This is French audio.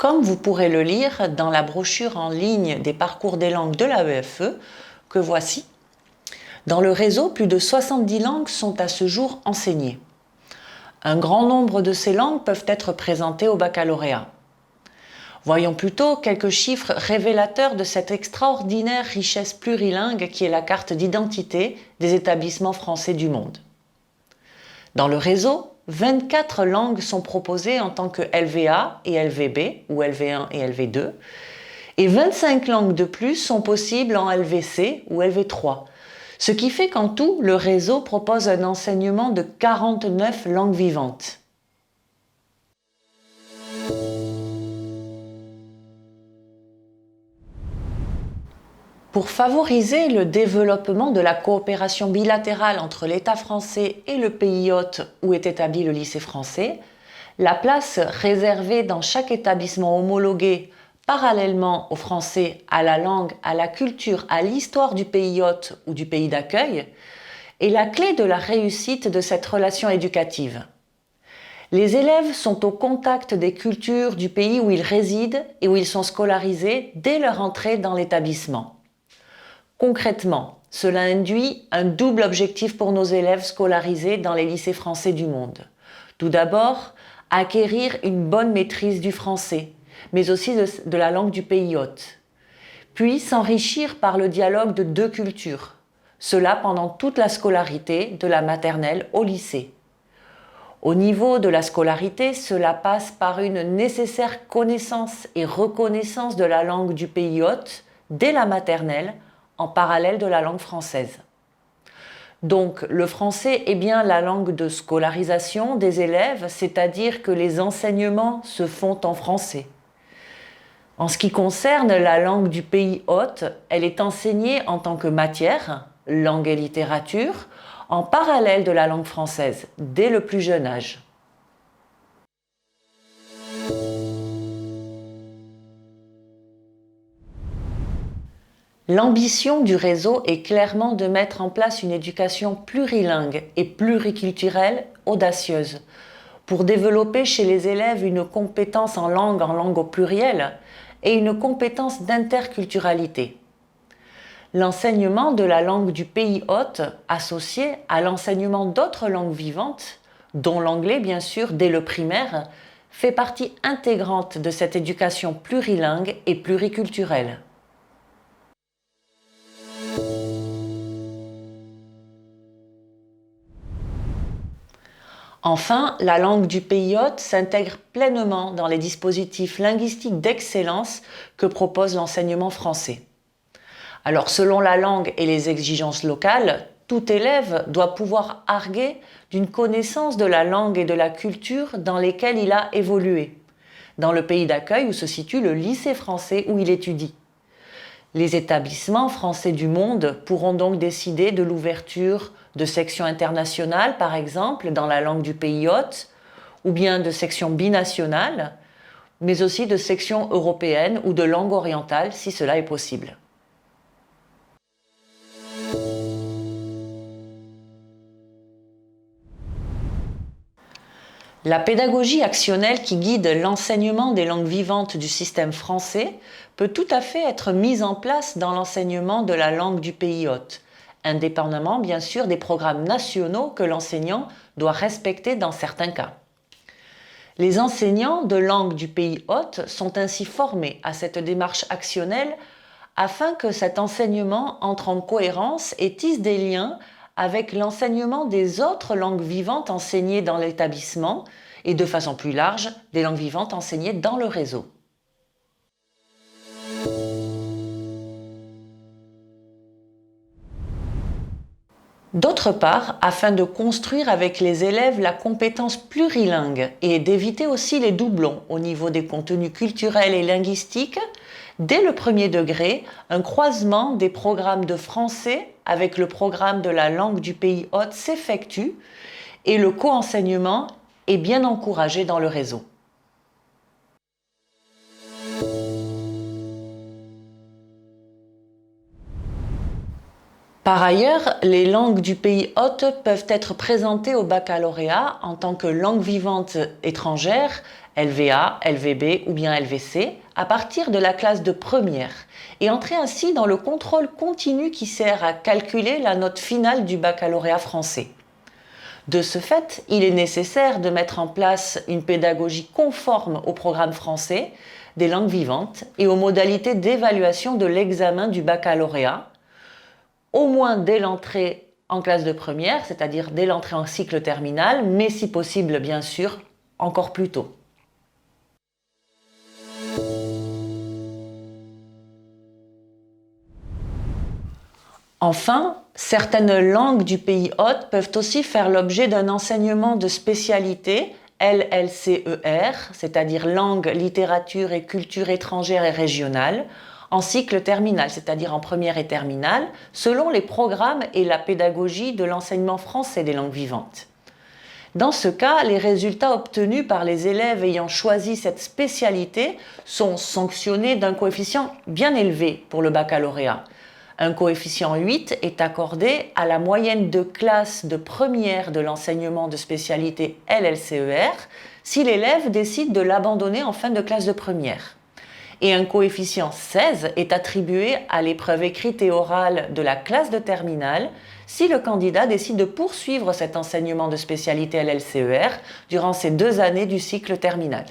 comme vous pourrez le lire dans la brochure en ligne des parcours des langues de l'AEFE, que voici. Dans le réseau, plus de 70 langues sont à ce jour enseignées. Un grand nombre de ces langues peuvent être présentées au baccalauréat. Voyons plutôt quelques chiffres révélateurs de cette extraordinaire richesse plurilingue qui est la carte d'identité des établissements français du monde. Dans le réseau, 24 langues sont proposées en tant que LVA et LVB, ou LV1 et LV2, et 25 langues de plus sont possibles en LVC ou LV3, ce qui fait qu'en tout, le réseau propose un enseignement de 49 langues vivantes. Pour favoriser le développement de la coopération bilatérale entre l'État français et le pays hôte où est établi le lycée français, la place réservée dans chaque établissement homologué parallèlement au français, à la langue, à la culture, à l'histoire du pays hôte ou du pays d'accueil est la clé de la réussite de cette relation éducative. Les élèves sont au contact des cultures du pays où ils résident et où ils sont scolarisés dès leur entrée dans l'établissement. Concrètement, cela induit un double objectif pour nos élèves scolarisés dans les lycées français du monde. Tout d'abord, acquérir une bonne maîtrise du français, mais aussi de la langue du pays hôte. Puis s'enrichir par le dialogue de deux cultures, cela pendant toute la scolarité, de la maternelle au lycée. Au niveau de la scolarité, cela passe par une nécessaire connaissance et reconnaissance de la langue du pays hôte dès la maternelle, en parallèle de la langue française. Donc, le français est bien la langue de scolarisation des élèves, c'est-à-dire que les enseignements se font en français. En ce qui concerne la langue du pays hôte, elle est enseignée en tant que matière, langue et littérature, en parallèle de la langue française, dès le plus jeune âge. L'ambition du réseau est clairement de mettre en place une éducation plurilingue et pluriculturelle audacieuse, pour développer chez les élèves une compétence en langue au pluriel, et une compétence d'interculturalité. L'enseignement de la langue du pays hôte, associé à l'enseignement d'autres langues vivantes, dont l'anglais bien sûr dès le primaire, fait partie intégrante de cette éducation plurilingue et pluriculturelle. Enfin, la langue du pays hôte s'intègre pleinement dans les dispositifs linguistiques d'excellence que propose l'enseignement français. Alors, selon la langue et les exigences locales, tout élève doit pouvoir arguer d'une connaissance de la langue et de la culture dans lesquelles il a évolué, dans le pays d'accueil où se situe le lycée français où il étudie. Les établissements français du monde pourront donc décider de l'ouverture de sections internationales, par exemple, dans la langue du pays hôte, ou bien de sections binationales, mais aussi de sections européennes ou de langue orientale, si cela est possible. La pédagogie actionnelle qui guide l'enseignement des langues vivantes du système français peut tout à fait être mise en place dans l'enseignement de la langue du pays hôte, indépendamment bien sûr des programmes nationaux que l'enseignant doit respecter dans certains cas. Les enseignants de langue du pays hôte sont ainsi formés à cette démarche actionnelle afin que cet enseignement entre en cohérence et tisse des liens avec l'enseignement des autres langues vivantes enseignées dans l'établissement et de façon plus large, des langues vivantes enseignées dans le réseau. D'autre part, afin de construire avec les élèves la compétence plurilingue et d'éviter aussi les doublons au niveau des contenus culturels et linguistiques, dès le premier degré, un croisement des programmes de français avec le programme de la langue du pays hôte s'effectue et le co-enseignement est bien encouragé dans le réseau. Par ailleurs, les langues du pays hôte peuvent être présentées au baccalauréat en tant que langue vivante étrangère, LVA, LVB ou bien LVC, à partir de la classe de première, et entrer ainsi dans le contrôle continu qui sert à calculer la note finale du baccalauréat français. De ce fait, il est nécessaire de mettre en place une pédagogie conforme au programme français, des langues vivantes et aux modalités d'évaluation de l'examen du baccalauréat, au moins dès l'entrée en classe de première, c'est-à-dire dès l'entrée en cycle terminal, mais si possible, bien sûr, encore plus tôt. Enfin, certaines langues du pays hôte peuvent aussi faire l'objet d'un enseignement de spécialité LLCER, c'est-à-dire langue, littérature et culture étrangère et régionale, en cycle terminal, c'est-à-dire en première et terminale, selon les programmes et la pédagogie de l'enseignement français des langues vivantes. Dans ce cas, les résultats obtenus par les élèves ayant choisi cette spécialité sont sanctionnés d'un coefficient bien élevé pour le baccalauréat. Un coefficient 8 est accordé à la moyenne de classe de première de l'enseignement de spécialité LLCER si l'élève décide de l'abandonner en fin de classe de première. Et un coefficient 16 est attribué à l'épreuve écrite et orale de la classe de terminale si le candidat décide de poursuivre cet enseignement de spécialité LLCER durant ces 2 années du cycle terminal.